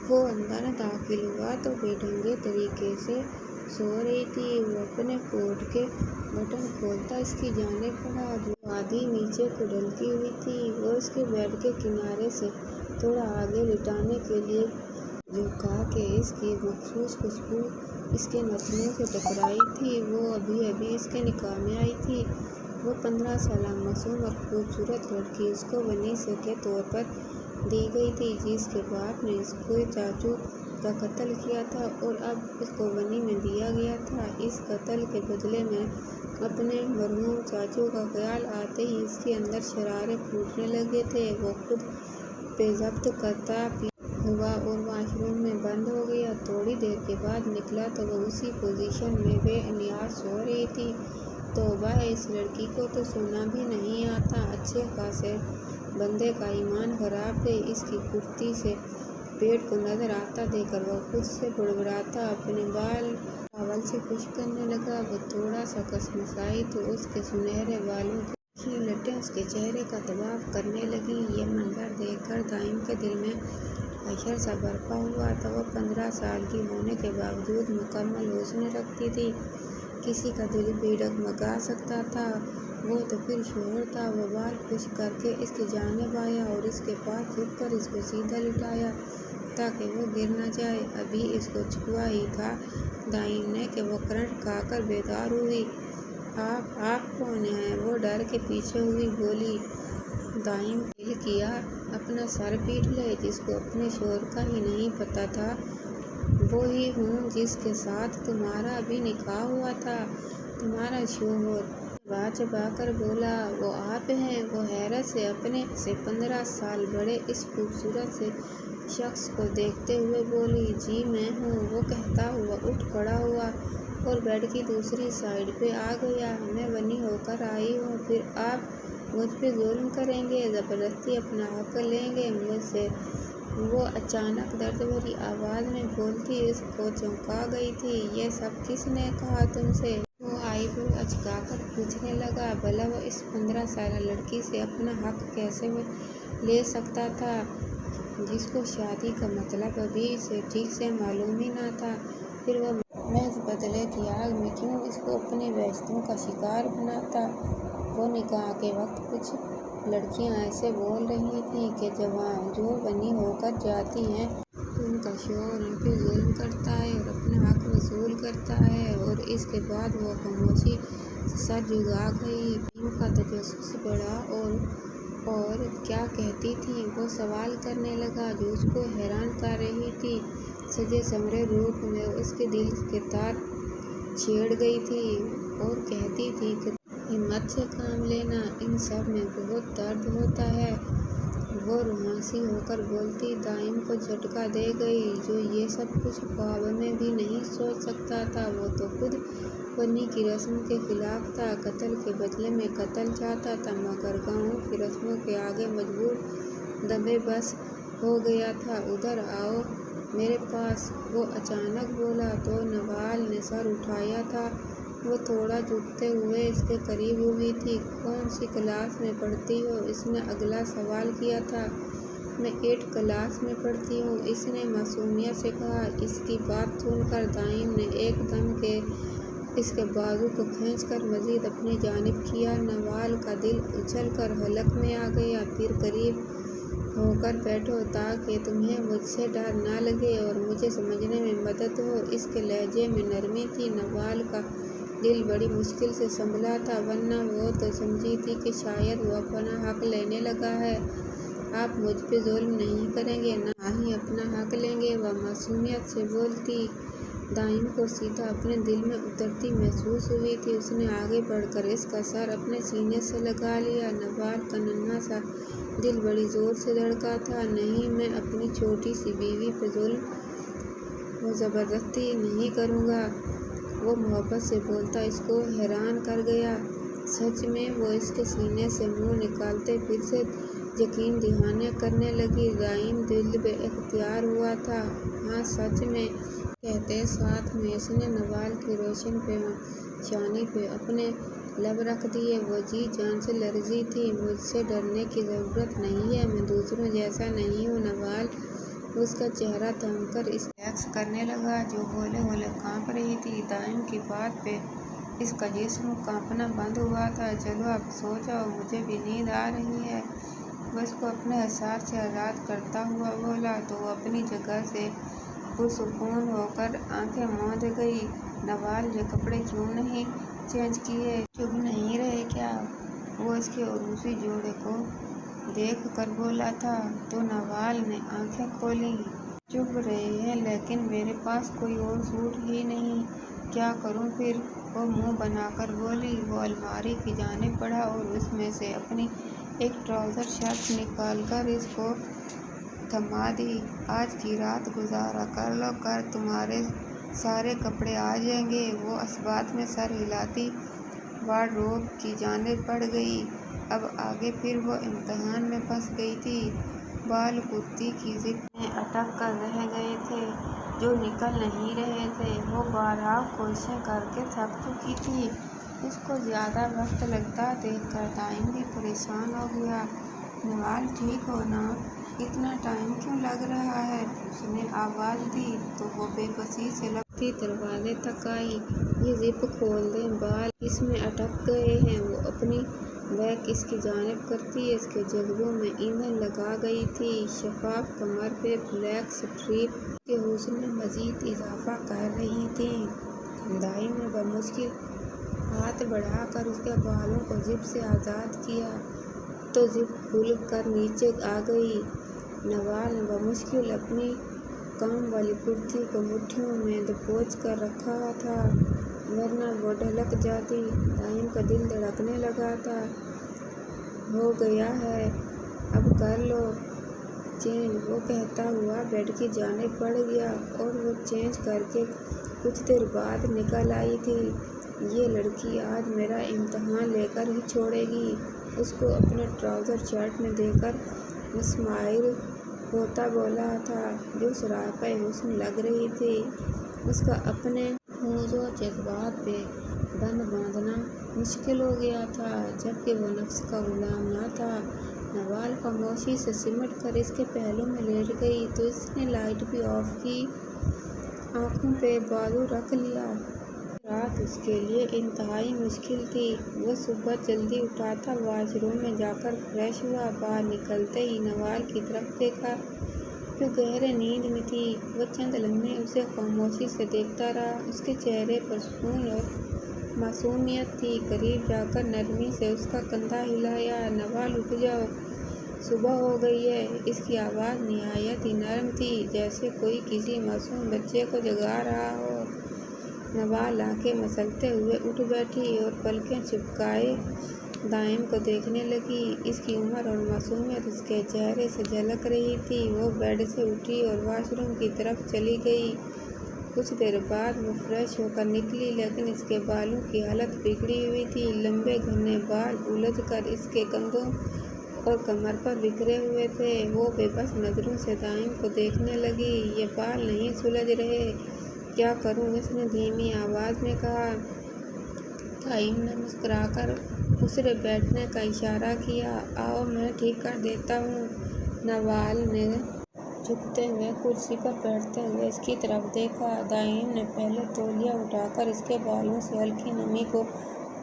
وہ اندر داخل ہوا تو بے ڈھنگے طریقے سے سو رہی تھی۔ وہ اپنے کوٹ کے بٹن کھولتا اس کی جانب بڑھا جو آدھی نیچے کو ڈھلتی ہوئی تھی۔ وہ اس کے بیڈ کے کنارے سے تھوڑا آگے لٹانے کے لیے جھکا کہ اس کی مخصوص خوشبو اس کے نتنوں سے ٹکرائی تھی۔ وہ ابھی ابھی اس کے نکاح میں آئی تھی۔ وہ 15 سالہ معصوم اور خوبصورت لڑکی اس کو ونیسا کے طور پر دی گئی تھی جس کے باپ نے اس کے چاچو کا قتل کیا تھا اور اب اس کو ونی میں دیا گیا تھا۔ اس قتل کے بدلے میں اپنے مرحوم چاچو کا خیال آتے ہی اس کے اندر شرارے پھوٹنے لگے تھے۔ وہ خود پہ ضبط کرتا ہوا اور واش روم میں بند ہو گیا۔ تھوڑی دیر کے بعد نکلا تو وہ اسی پوزیشن میں بے نیاز سو رہی تھی۔ توبہ ہے، اس لڑکی کو تو سونا بھی نہیں آتا۔ اچھے خاصے بندے کا ایمان خراب ہے۔ اس کی پھٹتی سے پیٹ کو نظر آتا دیکھ کر وہ خود سے بڑبڑاتا اپنے بال ٹاول سے خشک کرنے لگا۔ وہ تھوڑا سا کشمکشائی تو اس کے سنہرے بالوں کی روشنی لٹیں اس کے چہرے کا طواف کرنے لگیں۔ یہ منظر دیکھ کر دائم کے دل میں حشر سا برپا ہوا تھا۔ وہ 15 سال کی ہونے کے باوجود مکمل حسن رکھتی تھی۔ کسی کا دل بھی ڈگمگا سکتا تھا۔ وہ تو پھر شوہر تھا۔ وہ بال خشک کر کے اس کی جانب آیا اور اس کے پاس جھک کر اس کو سیدھا لٹایا تاکہ وہ گر نہ جائے۔ ابھی اس کو چھوا ہی تھا دائم نے کہ وہ کرنٹ کھا کر بیدار ہوئی۔ آپ کون ہیں؟ وہ ڈر کے پیچھے ہوئی بولی۔ دائم دل کیا اپنا سر پیٹ لے۔ جس کو اپنے شوہر کا ہی نہیں پتہ تھا۔ وہی ہوں جس کے ساتھ تمہارا ابھی نکاح ہوا تھا۔ تمہارا شوہر؟ چبا چبا کر بولا۔ وہ آپ ہیں؟ وہ حیرت سے اپنے سے 15 سال بڑے اس خوبصورت سے شخص کو دیکھتے ہوئے بولی۔ جی میں ہوں، وہ کہتا ہوا اٹھ کھڑا ہوا اور بیڈ کی دوسری سائیڈ پہ آ گیا۔ میں ونی ہو کر آئی ہوں۔ پھر آپ مجھ پہ ظلم کریں گے، زبردستی اپنا حق لیں گے مجھ سے؟ وہ اچانک درد بھری آواز میں بولتی اس کو چونکا گئی تھی۔ یہ سب کس نے کہا تم سے؟ وہ آئی برو اچکا کر پوچھنے لگا۔ بھلا وہ اس 15 سالہ لڑکی سے اپنا حق کیسے لے سکتا تھا جس کو شادی کا مطلب ابھی سے ٹھیک سے معلوم ہی نہ تھا؟ پھر وہ محض بدلے تیاگ میں کیوں اس کو اپنی وحشتوں کا شکار بناتا؟ وہ نکاح کے وقت کچھ لڑکیاں ایسے بول رہی تھیں کہ جو ونی ہو کر جاتی ہیں تو ان کا شوہر ان پہ ظلم کرتا ہے اور اپنا حق وصول کرتا ہے، اور اس کے بعد وہ خاموشی سے سر جھکا گئی۔ دائم کا تجسس بڑھا اور کیا کہتی تھیں؟ وہ سوال کرنے لگا جو اس کو حیران کر رہی تھی۔ سجے سنورے روپ میں اس کے دل کے تار چھیڑ گئی تھی اور کہتی تھی کہ ہمت سے کام لینا، ان سب میں بہت درد ہوتا ہے۔ وہ رومانسی ہو کر بولتی دائم کو جھٹکا دے گئی جو یہ سب کچھ خواب میں بھی نہیں سوچ سکتا تھا۔ وہ تو خود ونی کی رسم کے خلاف تھا، قتل کے بدلے میں قتل چاہتا تھا، مگر گاؤں کی رسموں کے آگے مجبور دبے بس ہو گیا تھا۔ ادھر آؤ میرے پاس، وہ اچانک بولا تو نوال نے سر اٹھایا تھا۔ وہ تھوڑا جھکتے ہوئے اس کے قریب ہوئی تھی۔ کون سی کلاس میں پڑھتی ہو؟ اس نے اگلا سوال کیا تھا۔ میں 8 کلاس میں پڑھتی ہوں، اس نے معصومیت سے کہا۔ اس کی بات سن کر دائم نے ایک دم اس کے بازو کو کھینچ کر مزید اپنی جانب کیا۔ نوال کا دل اچھل کر حلق میں آ گیا۔ پھر قریب ہو کر بیٹھو تاکہ تمہیں مجھ سے ڈر نہ لگے اور مجھے سمجھنے میں مدد ہو۔ اس کے لہجے میں نرمی تھی۔ نوال کا دل بڑی مشکل سے سنبھلا تھا، ورنہ وہ تو سمجھی تھی کہ شاید وہ اپنا حق لینے لگا ہے۔ آپ مجھ پہ ظلم نہیں کریں گے، نہ ہی اپنا حق لیں گے، وہ معصومیت سے بولتی۔ دائم کو سیدھا اپنے دل میں اترتی محسوس ہوئی تھی۔ اس نے آگے بڑھ کر اس کا سر اپنے سینے سے لگا لیا۔ نوال کا ننھا سا دل بڑی زور سے دھڑکا تھا۔ نہیں، میں اپنی چھوٹی سی بیوی پہ ظلم و زبردستی نہیں کروں گا، وہ محبت سے بولتا اس کو حیران کر گیا۔ سچ میں؟ وہ اس کے سینے سے منہ نکالتے پھر سے یقین دہانی کرنے لگی۔ دائم دل بے اختیار ہوا تھا۔ ہاں سچ میں، کہتے ساتھ میں اس نے نوال کی روشن پیشانی پہ اپنے لب رکھ دیے۔ وہ جی جان سے لرزی تھی۔ مجھ سے ڈرنے کی ضرورت نہیں ہے، میں دوسروں جیسا نہیں ہوں نوال، اس کا چہرہ تھام کر ریلیکس کرنے لگا جو ہولے ہولے کانپ رہی تھی۔ دائم کی بات پہ اس کا جسم کانپنا بند ہوا تھا۔ چلو اب سو جاؤ، مجھے بھی نیند آ رہی ہے، وہ اس کو اپنے احساس سے آزاد کرتا ہوا بولا تو وہ اپنی جگہ سے پرسکون ہو کر آنکھیں موند گئی۔ نوال یہ کپڑے کیوں نہیں چینج کیے؟ چبھ نہیں رہے کیا؟ وہ اس کے عروسی جوڑے کو دیکھ کر بولا تھا تو نوال نے آنکھیں کھولیں۔ چبھ رہے ہیں لیکن میرے پاس کوئی اور سوٹ ہی نہیں، کیا کروں پھر؟ وہ منہ بنا کر بولی۔ وہ الماری کی جانب بڑھا اور اس میں سے اپنی ایک ٹراؤزر شرٹ نکال کر اس کو تھما دی۔ آج کی رات گزارا کر لو، کل تمہارے سارے کپڑے آ جائیں گے۔ وہ اس بات میں سر ہلاتی وارڈروب کی جانب بڑھ گئی۔ اب آگے پھر وہ امتحان میں پھنس گئی تھی۔ بال کرتی کی زپ میں اٹک کر رہ گئے تھے جو نکل نہیں رہے تھے۔ وہ بارہا کوششیں کر کے تھک چکی تھی۔ اس کو زیادہ وقت لگتا دیکھ کر دائم بھی پریشان ہو گیا۔ نوال ٹھیک ہو نا؟ اتنا ٹائم کیوں لگ رہا ہے؟ اس نے آواز دی تو وہ بے بسی سے لگتی دروازے تک آئی۔ یہ زپ کھول دیں، بال اس میں اٹک گئے ہیں۔ وہ اپنی بیک اس کی جانب کرتی اس کے جگروں میں ایندھن لگا گئی تھی۔ شفاف کمر پہ بلیک اسٹریپ اس کے حسن میں مزید اضافہ کر رہی تھیں۔ دائم نے بمشکل ہاتھ بڑھا کر اس کے بالوں کو زپ سے آزاد کیا تو زپ کھل کر نیچے آ گئی۔ نوال نے بمشکل اپنی کام والی کرتی کو مٹھیوں میں دبوچ کر رکھا تھا ورنہ وہ ڈھلک جاتی۔ دائم کا دل دھڑکنے لگا تھا۔ ہو گیا ہے، اب کر لو چینج، وہ کہتا ہوا بیڈ کی جانب بڑھ گیا اور وہ چینج کر کے کچھ دیر بعد نکل آئی تھی۔ یہ لڑکی آج میرا امتحان لے کر ہی چھوڑے گی، اس کو اپنے ٹراؤزر شرٹ میں دیکھ کر مسمائر ہوتا بولا تھا جو سراپا حسن لگ رہی تھی۔ اس کا اپنے محظوظ جذبات پہ بند باندھنا مشکل ہو گیا تھا جبکہ وہ نفس کا غلام نہ تھا۔ نوال خاموشی سے سمٹ کر اس کے پہلو میں لیٹ گئی تو اس نے لائٹ بھی آف کی، آنکھوں پہ بازو رکھ لیا۔ یہ رات اس کے لیے انتہائی مشکل تھی۔ وہ صبح جلدی اٹھا تھا، واش روم میں جا کر فریش ہوا، باہر نکلتے ہی نوال کی طرف دیکھا جو گہرے نیند میں تھی۔ وہ چند لمحے اسے خاموشی سے دیکھتا رہا، اس کے چہرے پر سکون اور معصومیت تھی۔ قریب جا کر نرمی سے اس کا کندھا ہلایا۔ نوال اٹھ جاؤ، صبح ہو گئی ہے۔ اس کی آواز نہایت ہی نرم تھی جیسے کوئی کسی معصوم بچے کو جگا رہا ہو۔ نوال آنکھیں مسلتے ہوئے اٹھ بیٹھی اور پلکیں چپکائے دائم کو دیکھنے لگی۔ اس کی عمر اور معصومیت اس کے چہرے سے جھلک رہی تھی۔ وہ بیڈ سے اٹھی اور واش روم کی طرف چلی گئی۔ کچھ دیر بعد وہ فریش ہو کر نکلی لیکن اس کے بالوں کی حالت بگڑی ہوئی تھی۔ لمبے گھنے بال الجھ کر اس کے کندھوں اور کمر پر بکھرے ہوئے تھے۔ وہ بے بس نظروں سے دائم کو دیکھنے لگی۔ یہ بال نہیں سلجھ رہے، کیا کروں؟ اس نے دھیمی آواز میں کہا۔ دائم نے مسکرا کر اسے بیٹھنے کا اشارہ کیا۔ آؤ میں ٹھیک کر دیتا ہوں۔ نوال نے جھکتے ہوئے کرسی پر بیٹھتے ہوئے اس کی طرف دیکھا۔ دائم نے پہلے تولیہ اٹھا کر اس کے بالوں سے ہلکی نمی کو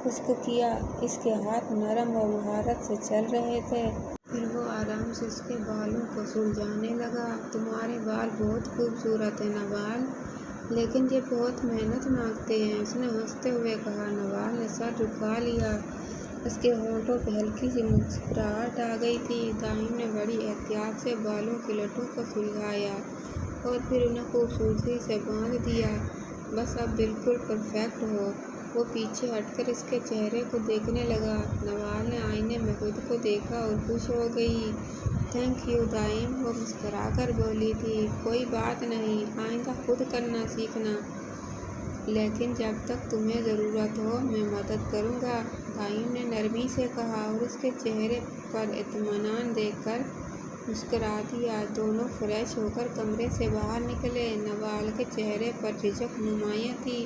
خشک کیا۔ اس کے ہاتھ نرم و مہارت سے چل رہے تھے۔ پھر وہ آرام سے اس کے بالوں کو سلجھانے لگا۔ تمہارے بال بہت خوبصورت ہیں نوال، لیکن یہ بہت محنت مانگتے ہیں، اس نے ہنستے ہوئے کہا۔ نوال نے سر جھکا لیا، اس کے ہونٹوں پہ ہلکی سی مسکراہٹ آ گئی تھی۔ دائم نے بڑی احتیاط سے بالوں کی لٹوں کو سلجھایا اور پھر انہیں خوبصورتی سے باندھ دیا۔ بس اب بالکل پرفیکٹ ہو۔ وہ پیچھے ہٹ کر اس کے چہرے کو دیکھنے لگا۔ نوال نے آئینے میں خود کو دیکھا اور خوش ہو گئی۔ تھینک یو دائم، وہ مسکرا کر بولی تھی۔ کوئی بات نہیں، آئندہ خود کرنا سیکھنا، لیکن جب تک تمہیں ضرورت ہو میں مدد کروں گا، دائم نے نرمی سے کہا اور اس کے چہرے پر اطمینان دیکھ کر مسکرا دیا۔ دونوں فریش ہو کر کمرے سے باہر نکلے۔ نوال کے چہرے پر جھجک نمایاں تھی،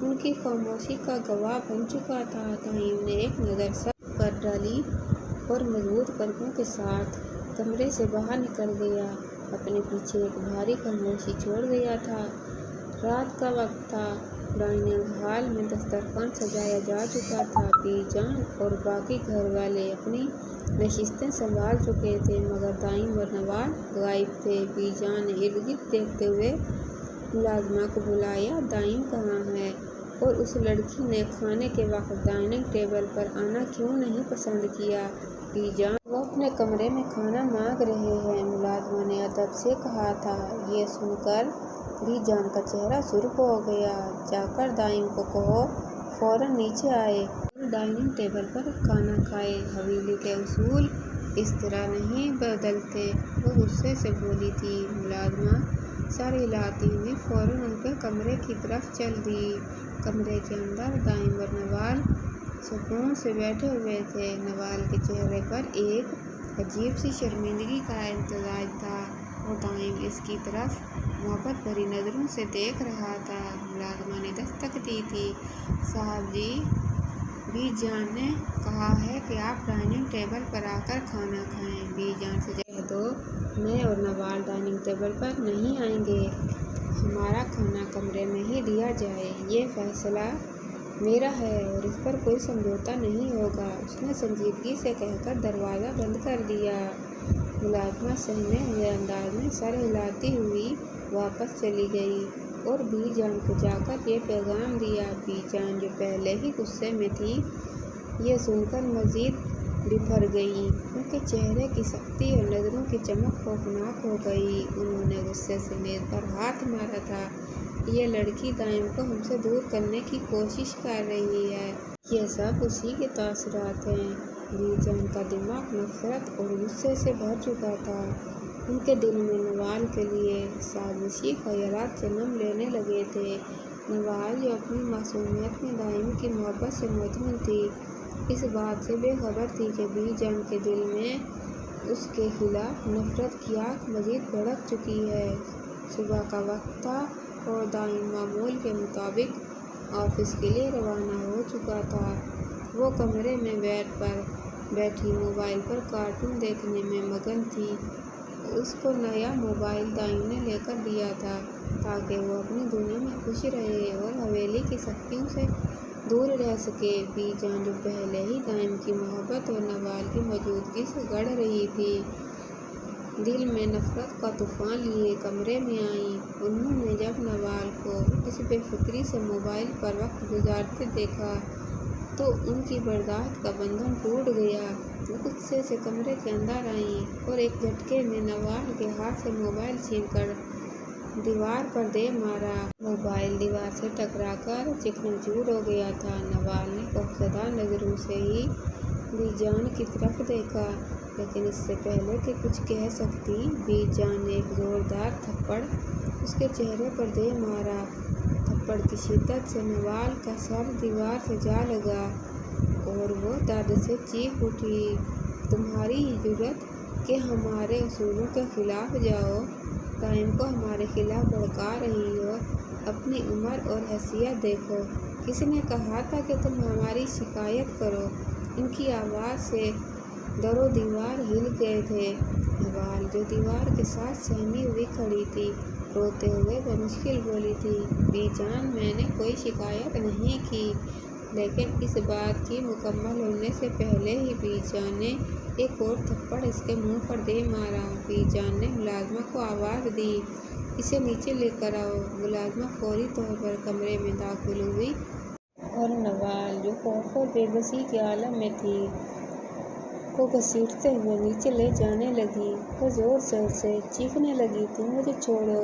ان کی خاموشی کا گواہ بن چکا تھا۔ دائم نے ایک نظر سب پر ڈالی اور مضبوط قدموں کے ساتھ کمرے سے باہر نکل گیا، اپنے پیچھے ایک بھاری خاموشی چھوڑ گیا تھا۔ رات کا وقت تھا، ڈائننگ ہال میں دسترخوان سجایا جا چکا تھا، بی جان اور باقی گھر والے اپنی نشستیں سنبھال چکے تھے، مگر دائم اور نوال غائب تھے۔ بی جان نے ارد گرد دیکھتے ہوئے ملازمہ کو بلایا، دائم کہاں ہے؟ اور اس لڑکی نے کھانے کے وقت ڈائننگ ٹیبل پر آنا کیوں نہیں پسند کیا؟ بی جان وہ اپنے کمرے میں کھانا مانگ رہے ہیں، ملازمہ نے ادب سے کہا تھا۔ یہ سن کر بی جان کا چہرہ سرخ ہو گیا۔ جا کر دائم کو کہو فوراً نیچے آئے اور ڈائننگ ٹیبل پر کھانا کھائے، حویلی کے اصول اس طرح نہیں بدلتے، وہ غصے سے بولی تھی۔ ملازمہ سر ہلاتی ہوئی فوراً ان کے کمرے کی طرف چل دی۔ کمرے کے اندر دائم اور نوال سکون سے بیٹھے ہوئے تھے۔ نوال کے چہرے پر ایک عجیب سی شرمندگی کا امتزاج تھا، اور دائم اس کی طرف محبت بھری نظروں سے دیکھ رہا تھا۔ ملازمہ نے دستک دی تھی۔ صاحب جی، بی جان نے کہا ہے کہ آپ ڈائننگ ٹیبل پر آ کر کھانا کھائیں۔ بی جان سے کہہ دو میں اور نوال ڈائننگ ٹیبل پر نہیں آئیں گے، ہمارا کھانا کمرے میں ہی دیا جائے، یہ فیصلہ میرا ہے اور اس پر کوئی سمجھوتہ نہیں ہوگا، اس نے سنجیدگی سے کہہ کر دروازہ بند کر دیا۔ ملازمہ سہمے ہوئے انداز میں سر ہلاتی ہوئی واپس چلی گئی اور بی جان کو جا کر یہ پیغام دیا۔ بی جان جو پہلے ہی غصے میں تھیں، یہ سن کر مزید بھڑ گئیں، ان کے چہرے کی سختی اور نظروں کی چمک خوفناک ہو گئی۔ انہوں نے غصے سے میز پر ہاتھ مارا تھا۔ یہ لڑکی دائم کو ہم سے دور کرنے کی کوشش کر رہی ہے، یہ سب اسی کے تاثرات ہیں۔ بی جان کا دماغ نفرت اور غصے سے بھر چکا تھا، ان کے دل میں نوال کے لیے سازشی خیالات جنم لینے لگے تھے۔ نوال جو اپنی معصومیت میں دائم کی محبت سے مطمئن تھی، اس بات سے بے خبر تھی کہ بی جان کے دل میں اس کے خلاف نفرت کی آگ مزید بھڑک چکی ہے۔ صبح کا وقت تھا اور دائم معمول کے مطابق آفس کے لیے روانہ ہو چکا تھا۔ وہ کمرے میں بیڈ پر بیٹھی موبائل پر کارٹون دیکھنے میں مگن تھی۔ اس کو نیا موبائل دائم نے لے کر دیا تھا تاکہ وہ اپنی دنیا میں خوش رہے اور حویلی کی سختیوں سے دور رہ سکے۔ بی جان جو پہلے ہی دائم کی محبت اور نوال کی موجودگی سے گڑ رہی تھی، دل میں نفرت کا طوفان لیے کمرے میں آئیں۔ انہوں نے جب نوال کو اس بے فکری سے موبائل پر وقت گزارتے دیکھا تو ان کی برداشت کا بندھن ٹوٹ گیا۔ وہ غصے سے کمرے کے اندر آئیں اور ایک جھٹکے میں نوال کے ہاتھ سے موبائل چھین کر دیوار پر دے مارا۔ موبائل دیوار سے ٹکرا کر چکنا چور ہو گیا تھا۔ نوال نے خوفزدہ نظروں سے ہی بی جان کی طرف دیکھا، لیکن اس سے پہلے کہ کچھ کہہ سکتی، بی جان نے ایک زوردار تھپڑ اس کے چہرے پر دے مارا۔ تھپڑ کی شدت سے نوال کا سر دیوار سے جا لگا اور وہ درد سے چیخ اٹھی۔ تمہاری یہ جرأت کہ ہمارے اصولوں کے خلاف جاؤ، دائم کو ہمارے خلاف بھڑکا رہی ہو، اپنی عمر اور حیثیت دیکھو، کس نے کہا تھا کہ تم ہماری شکایت کرو؟ ان کی آواز سے در و دیوار ہل گئے تھے۔ نوال جو دیوار کے ساتھ سہمی ہوئی کھڑی تھی، روتے ہوئے بمشکل بولی تھی، بی جان میں نے کوئی شکایت نہیں کی، لیکن اس بات کی مکمل ہونے سے پہلے ہی بی جان نے ایک اور تھپڑ اس کے منہ پر دے مارا۔ بی جان نے ملازمہ کو آواز دی، اسے نیچے لے کر آؤ۔ ملازمہ فوری طور پر کمرے میں داخل ہوئی اور نوال جو خوف اور بے بسی کے عالم میں تھی کو گھسیٹتے ہوئے نیچے لے جانے لگی۔ وہ زور زور سے چیخنے لگی تھی، مجھے چھوڑو،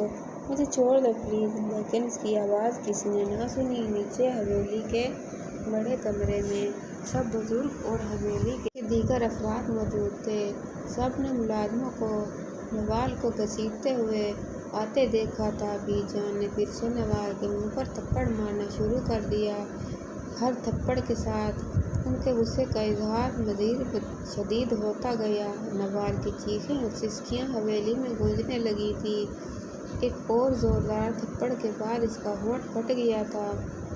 مجھے چھوڑ دو پلیز، لیکن اس کی آواز کسی نے نہ سنی۔ نیچے حویلی کے بڑے کمرے میں سب بزرگ اور حویلی کے دیگر افراد موجود تھے۔ سب نے ملازمہ کو نوال کو گھسیٹتے ہوئے آتے دیکھا تھا۔ بی جان نے پھر سے نوال کے منہ پر تھپڑ مارنا شروع کر دیا۔ ہر تھپڑ کے ساتھ ان کے غصے کا اظہار مزید شدید ہوتا گیا۔ نوال کی چیخیں اور سسکیاں حویلی میں گونجنے لگی تھیں۔ ایک اور زوردار تھپڑ کے بعد اس کا ہونٹ پھٹ گیا تھا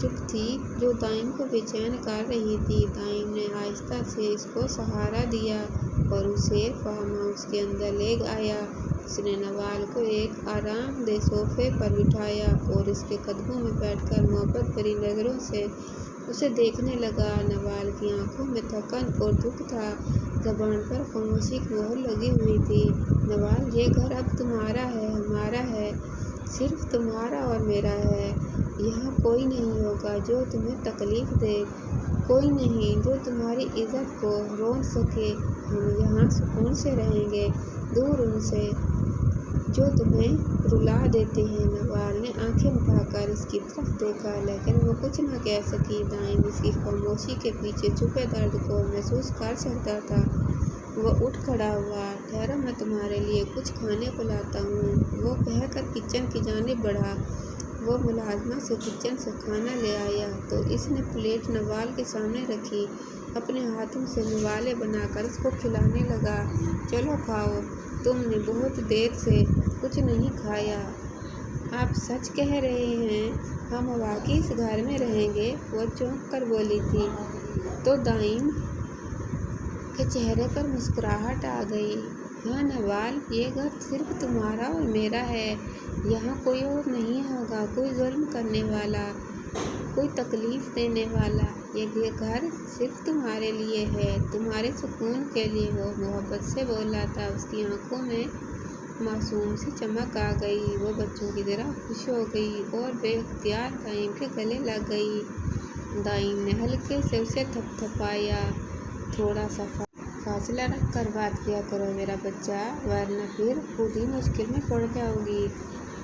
چپ تھی جو دائم کو بے چین کر رہی تھی۔ دائم نے آہستہ سے اس کو سہارا دیا اور اسے فارم ہاؤس کے اندر لے آیا۔ اس نے نوال کو ایک آرام دہ صوفے پر بٹھایا اور اس کے قدموں میں بیٹھ کر محبت بھری نظروں سے اسے دیکھنے لگا۔ نوال کی آنکھوں میں تھکن اور دکھ تھا، زبان پر خاموشی کی مہر لگی ہوئی تھی۔ نوال، یہ گھر اب تمہارا ہے، ہمارا ہے، صرف تمہارا اور میرا ہے۔ یہاں کوئی نہیں ہوگا جو تمہیں تکلیف دے، کوئی نہیں جو تمہاری عزت کو رون سکے۔ ہم یہاں سکون سے رہیں گے، دور ان سے جو تمہیں رلا دیتے ہیں۔ نوال نے آنکھیں اٹھا کر اس کی طرف دیکھا لیکن وہ کچھ نہ کہہ سکی۔ دائم اس کی خاموشی کے پیچھے چھپے درد کو محسوس کر سکتا تھا۔ وہ اٹھ کھڑا ہوا۔ ٹھہرو، میں تمہارے لیے کچھ کھانے کو لاتا ہوں، وہ کہہ کر کچن کی جانب بڑھا۔ وہ ملازمہ سے کچن سے کھانا لے آیا تو اس نے پلیٹ نوال کے سامنے رکھی۔ اپنے ہاتھوں سے نوالے بنا کر اس کو کھلانے لگا۔ چلو کھاؤ، تم نے بہت دیر سے کچھ نہیں کھایا۔ آپ سچ کہہ رہے ہیں، ہم واقعی اس گھر میں رہیں گے؟ وہ چونک کر بولی تھی تو دائم کے چہرے پر مسکراہٹ آ گئی۔ ہاں نوال، یہ گھر صرف تمہارا اور میرا ہے، یہاں کوئی اور نہیں ہوگا، کوئی ظلم کرنے والا، کوئی تکلیف دینے والا۔ یہ گھر صرف تمہارے لیے ہے، تمہارے سکون کے لیے۔ وہ محبت سے بولا تھا۔ اس کی آنکھوں میں معصوم سی چمک آ گئی۔ وہ بچوں کی طرح خوش ہو گئی اور بے اختیار دائم کے گلے لگ گئی۔ دائم نے ہلکے سے اسے تھپ تھپایا۔ تھوڑا سا فاصلہ رکھ کر بات کیا کرو میرا بچہ، ورنہ پھر خود ہی مشکل میں پڑ جاؤ گی۔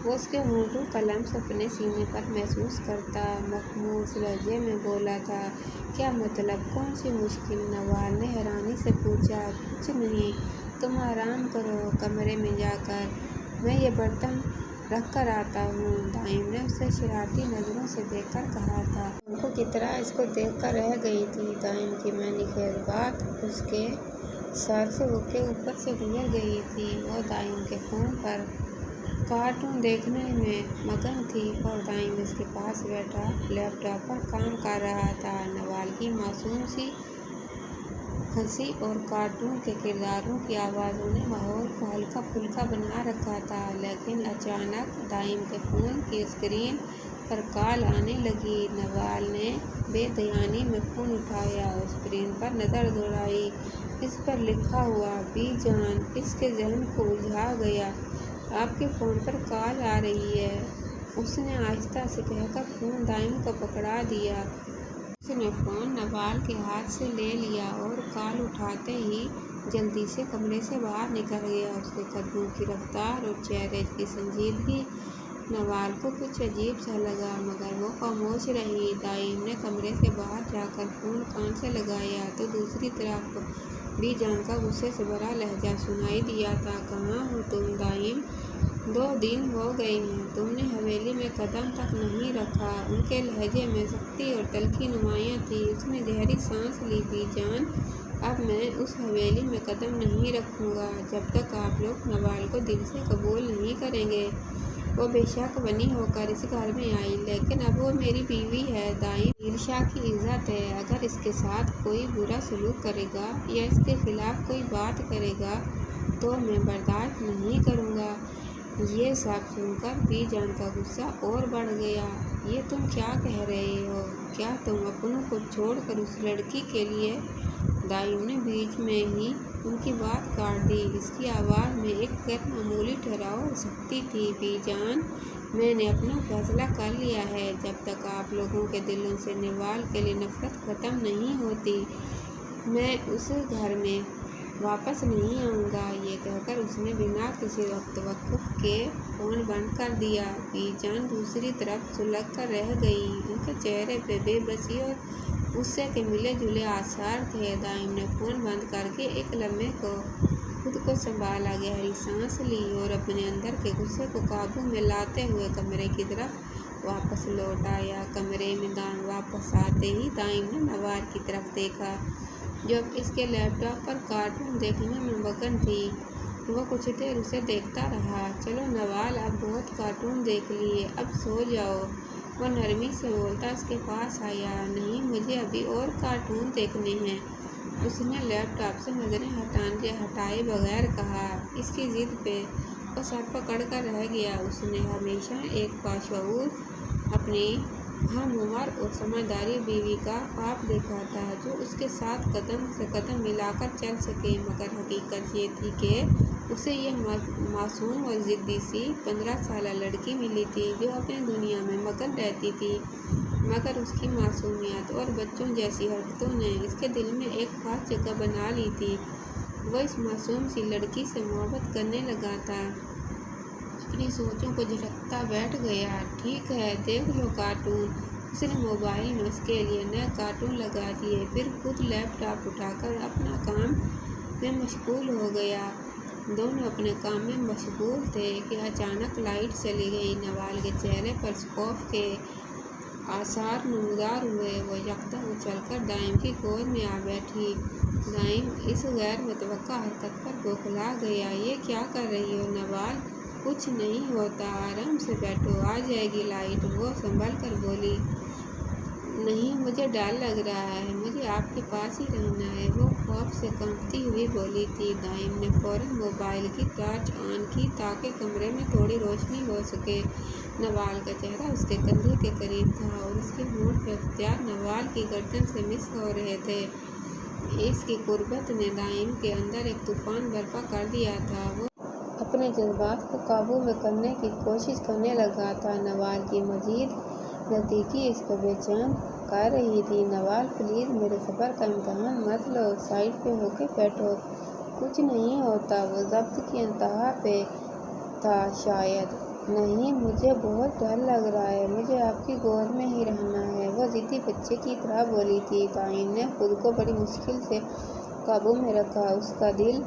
وہ اس کے ہونٹوں کا لمس اپنے سینے پر محسوس کرتا مخموس لہجے میں بولا تھا۔ کیا مطلب؟ کون سی مشکل؟ نوال نے حیرانی سے پوچھا۔ کچھ نہیں، تم آرام کرو کمرے میں جا کر، میں یہ برتن رکھ کر آتا ہوں۔ دائم نے اسے شرارتی نظروں سے دیکھ کر کہا تھا۔ آنکھوں کی طرح اس کو دیکھ کر رہ گئی تھی۔ دائم کی معنی خیز بات اس کے سر کے اوپر سے گزر گئی تھی۔ وہ دائم کے فون پر کارٹون دیکھنے میں مگن تھی اور دائم اس کے پاس بیٹھا لیپ ٹاپ پر کام کر رہا تھا۔ نوال کی معصوم سی ہنسی اور کارٹون کے کرداروں کی آوازوں نے ماحول کو ہلکا پھلکا بنا رکھا تھا، لیکن اچانک دائم کے فون کی اسکرین پر کال آنے لگی۔ نوال نے بے دھیانی میں فون اٹھایا اور اسکرین پر نظر دوڑائی۔ اس پر لکھا ہوا بی جان اس کے ذہن کو الجھا گیا۔ آپ کے فون پر کال آ رہی ہے، اس نے آہستہ سے کہہ کر فون دائم کو پکڑا دیا۔ اس نے فون نوال کے ہاتھ سے لے لیا اور کال اٹھاتے ہی جلدی سے کمرے سے باہر نکل گیا۔ اس کے قدموں کی رفتار اور چہرے کی سنجیدگی نوال کو کچھ عجیب سا لگا، مگر وہ خاموش رہی۔ دائم نے کمرے سے باہر جا کر فون کان سے لگایا تو دوسری طرف بی جان کا غصے سے بھرا لہجہ سنائی دیا تھا۔ کہاں ہو تم دائم؟ 2 دن ہو گئے ہیں، تم نے حویلی میں قدم تک نہیں رکھا۔ ان کے لہجے میں سختی اور تلخی نمایاں تھی۔ اس نے گہری سانس لی۔ بی جان، اب میں اس حویلی میں قدم نہیں رکھوں گا جب تک آپ لوگ نوال کو دل سے قبول نہیں کریں گے۔ وہ بے شک بنی ہو کر اس گھر میں آئی، لیکن اب وہ میری بیوی ہے۔ دائم عائشہ کی عزت ہے، اگر اس کے ساتھ کوئی برا سلوک کرے گا یا اس کے خلاف کوئی بات کرے گا تو میں برداشت نہیں کروں گا۔ یہ سب سن کر بی جان کا غصہ اور بڑھ گیا۔ یہ تم کیا کہہ رہے ہو؟ کیا تم اپنوں کو چھوڑ کر اس لڑکی کے لیے؟ دائم نے بیچ میں ہی ان کی بات کاٹ دی۔ اس کی آواز میں ایک غیر معمولی ٹھہراؤ اور سختی تھی۔ بی جان، میں نے اپنا فیصلہ کر لیا ہے، جب تک آپ لوگوں کے دلوں سے نوال کے لیے نفرت ختم نہیں ہوتی، میں اس گھر میں واپس نہیں آؤں گا۔ یہ کہہ کر اس نے بنا کسی توقف کے فون بند کر دیا۔ بی جان دوسری طرف سلجھ کر رہ گئی۔ ان کے چہرے پہ بے بسی اور غصے کے ملے جلے آثار تھے۔ دائم نے فون بند کر کے ایک لمحے خود کو سنبھالا، گہری سانس لی اور اپنے اندر کے غصے کو قابو میں لاتے ہوئے کمرے کی طرف واپس لوٹ آیا۔ کمرے میں واپس آتے ہی دائم نے نوال کی طرف دیکھا جو اب اس کے لیپ ٹاپ پر کارٹون دیکھنے میں مگن تھی۔ وہ کچھ دیر اسے دیکھتا رہا۔ چلو نوال، اب بہت کارٹون دیکھ لیے، اب سو جاؤ۔ وہ نرمی سے بولتا اس کے پاس آیا۔ نہیں، مجھے ابھی اور کارٹون دیکھنے ہیں، اس نے لیپ ٹاپ سے نظریں ہٹائے بغیر کہا۔ اس کی ضد پہ وہ سر پکڑ کر رہ گیا۔ اس نے ہمیشہ ایک باشعور، اپنی ہم عمر اور سمجھدار بیوی کا خواب دیکھا تھا جو اس کے ساتھ قدم سے قدم ملا کر چل سکے، مگر حقیقت یہ تھی کہ اسے یہ معصوم اور ضدی سی 15 سالہ لڑکی ملی تھی جو اپنی دنیا میں مگن رہتی تھی، مگر اس کی معصومیت اور بچوں جیسی حرکتوں نے اس کے دل میں ایک خاص جگہ بنا لی تھی۔ وہ اس معصوم سی لڑکی سے محبت کرنے لگا تھا۔ اپنی سوچوں کو جھٹکتا بیٹھ گیا۔ ٹھیک ہے، دیکھ لو کارٹون۔ اس نے موبائل میں اس کے لیے نئے کارٹون لگا دیے، پھر خود لیپ ٹاپ اٹھا کر اپنا کام میں مشغول ہو گیا۔ دونوں اپنے کام میں مشغول تھے کہ اچانک لائٹ چلی گئی۔ نوال کے چہرے پر خوف کے آثار نمودار ہوئے۔ وہ یکدم اچھل کر دائم کی گود میں آ بیٹھی۔ دائم اس غیر متوقع حرکت پر بوکھلا گیا۔ یہ کیا کر رہی ہو نوال؟ کچھ نہیں ہوتا، آرام سے بیٹھو، آ جائے گی لائٹ، وہ سنبھل کر بولی۔ نہیں، مجھے ڈر لگ رہا ہے، مجھے آپ کے پاس ہی رہنا ہے، وہ خوف سے کانپتی ہوئی بولی تھی۔ دائم نے فوراً موبائل کی ٹارچ آن کی تاکہ کمرے میں تھوڑی روشنی ہو سکے۔ نوال کا چہرہ اس کے کندھے کے قریب تھا اور اس کے ہونٹ کے اختیار نوال کی گردن سے مس ہو رہے تھے۔ اس کی قربت نے دائم کے اندر ایک طوفان برپا کر دیا تھا۔ وہ اپنے جذبات کو قابو میں کرنے کی کوشش کرنے لگا تھا۔ نوال کی مزید نزدیکی اس کو بے چین کر رہی تھی۔ نوال، پلیز میرے صبر کا امتحان مت لو، سائڈ پہ ہو کے بیٹھو، کچھ نہیں ہوتا۔ وہ ضبط کی انتہا پہ تھا۔ شاید نہیں، مجھے بہت ڈر لگ رہا ہے، مجھے آپ کی گود میں ہی رہنا ہے، وہ ضدی بچے کی طرح بولی تھی۔ دائم نے خود کو بڑی مشکل سے قابو میں رکھا۔ اس کا دل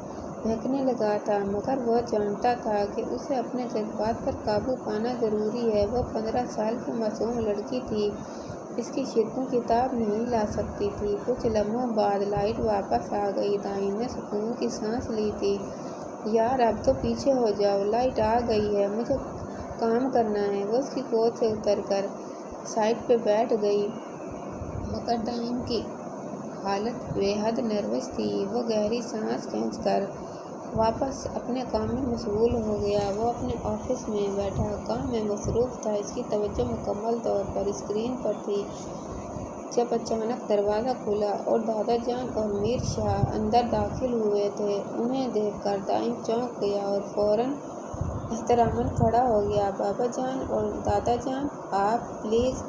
دھڑکنے لگا تھا، مگر وہ جانتا تھا کہ اسے اپنے جذبات پر قابو پانا ضروری ہے۔ وہ 15 سال کی معصوم لڑکی تھی، اس کی شدتوں کی تاب نہیں لا سکتی تھی۔ کچھ لمحوں بعد لائٹ واپس آ گئی۔ دائم نے سکون کی سانس لی تھی۔ یار، اب تو پیچھے ہو جاؤ، لائٹ آ گئی ہے، مجھے کام کرنا ہے۔ وہ اس کی گود سے اتر کر سائڈ پہ بیٹھ گئی، مگر دائم کی حالت بے حد نروس تھی۔ وہ گہری سانس کھینچ کر واپس اپنے کام میں مشغول ہو گیا۔ وہ اپنے آفس میں بیٹھا کام میں مصروف تھا، اس کی توجہ مکمل طور پر اسکرین پر تھی، جب اچانک دروازہ کھلا اور دادا جان اور میر شاہ اندر داخل ہوئے تھے۔ انہیں دیکھ کر دائم چونک گیا اور فوراً احتراماً کھڑا ہو گیا۔ بابا جان اور دادا جان، آپ پلیز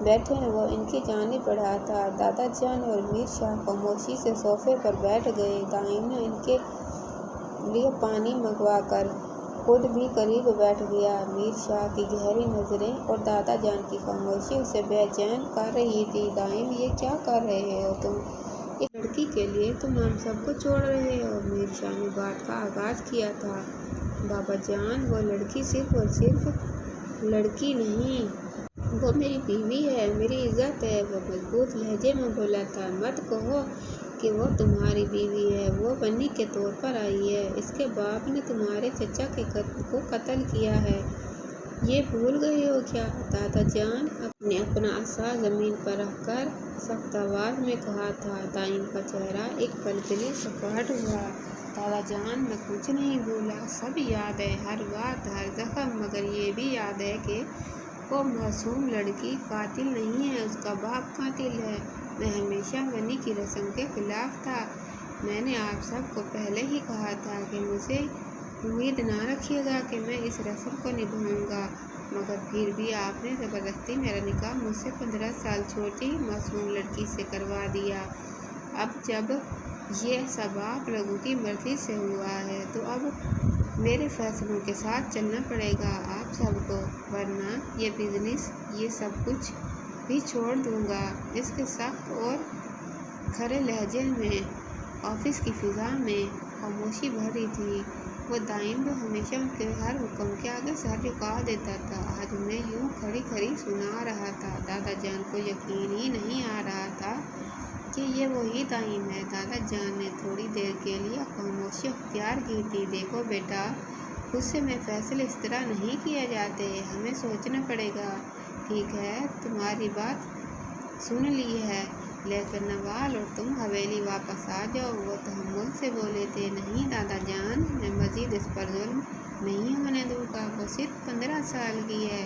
بیٹھیں، وہ ان کی جانب بڑھا تھا۔ دادا جان اور میر شاہ خاموشی سے صوفے پر بیٹھ گئے۔ دائم نے ان کے لیے پانی منگوا کر خود بھی قریب بیٹھ گیا۔ میر شاہ کی گہری نظریں اور دادا جان کی خاموشی اسے بے چین کر رہی تھی۔ دائم، یہ کیا کر رہے ہو تم؟ اس لڑکی کے لیے تم ہم سب کو چھوڑ رہے ہو؟ میر شاہ نے بات کا آغاز کیا تھا۔ بابا جان، وہ لڑکی صرف اور صرف لڑکی نہیں، وہ میری بیوی ہے، میری عزت ہے، وہ مضبوط لہجے میں بولا تھا۔ مت کہو کہ وہ تمہاری بیوی ہے، وہ بنی کے طور پر آئی ہے، اس کے باپ نے تمہارے چچا کو قتل کیا ہے، یہ بھول گئے ہو کیا؟ دادا جان نے اپنا عصا زمین پر رکھ کر سخت آواز میں کہا تھا۔ دائم کا چہرہ ایک پل کے لیے سپاٹ ہوا۔ دادا جان، میں کچھ نہیں بھولا، سب یاد ہے، ہر بات، ہر زخم، مگر یہ بھی یاد ہے کہ وہ معصوم لڑکی قاتل نہیں ہے، اس کا باپ قاتل ہے۔ میں ہمیشہ غنی کی رسم کے خلاف تھا، میں نے آپ سب کو پہلے ہی کہا تھا کہ مجھ سے امید نہ رکھیے گا کہ میں اس رسم کو نبھاؤں گا، مگر پھر بھی آپ نے زبردستی میرا نکاح مجھ سے 15 سال چھوٹی معصوم لڑکی سے کروا دیا۔ اب جب یہ سب آپ لوگوں کی مرضی سے ہوا ہے تو اب میرے فیصلوں کے ساتھ چلنا پڑے گا آپ سب کو، ورنہ یہ بزنس، یہ سب کچھ بھی چھوڑ دوں گا۔ اس کے سخت اور کھرے لہجے میں آفس کی فضا میں خاموشی بھری تھی۔ وہ دائم جو ہمیشہ ان کے ہر حکم کے آگے سر جھکا دیتا تھا، آج انہیں یوں کھڑی کھڑی سنا رہا تھا۔ دادا جان کو یقین ہی نہیں آ رہا تھا کہ یہ وہی دائم ہے۔ دادا جان نے تھوڑی دیر کے لیے خاموشی اختیار کی تھی۔ دیکھو بیٹا، غصے میں فیصلے اس طرح نہیں کیے جاتے، ہمیں سوچنا پڑے گا ٹھیک ہے، تمہاری بات سن لی ہے، لیکن نوال اور تم حویلی واپس آ جاؤ۔ وہ تحمل سے بولے تھے، نہیں دادا جان، میں مزید اس پر ظلم نہیں ہونے دوں گا۔ وہ صرف 15 سال کی ہے۔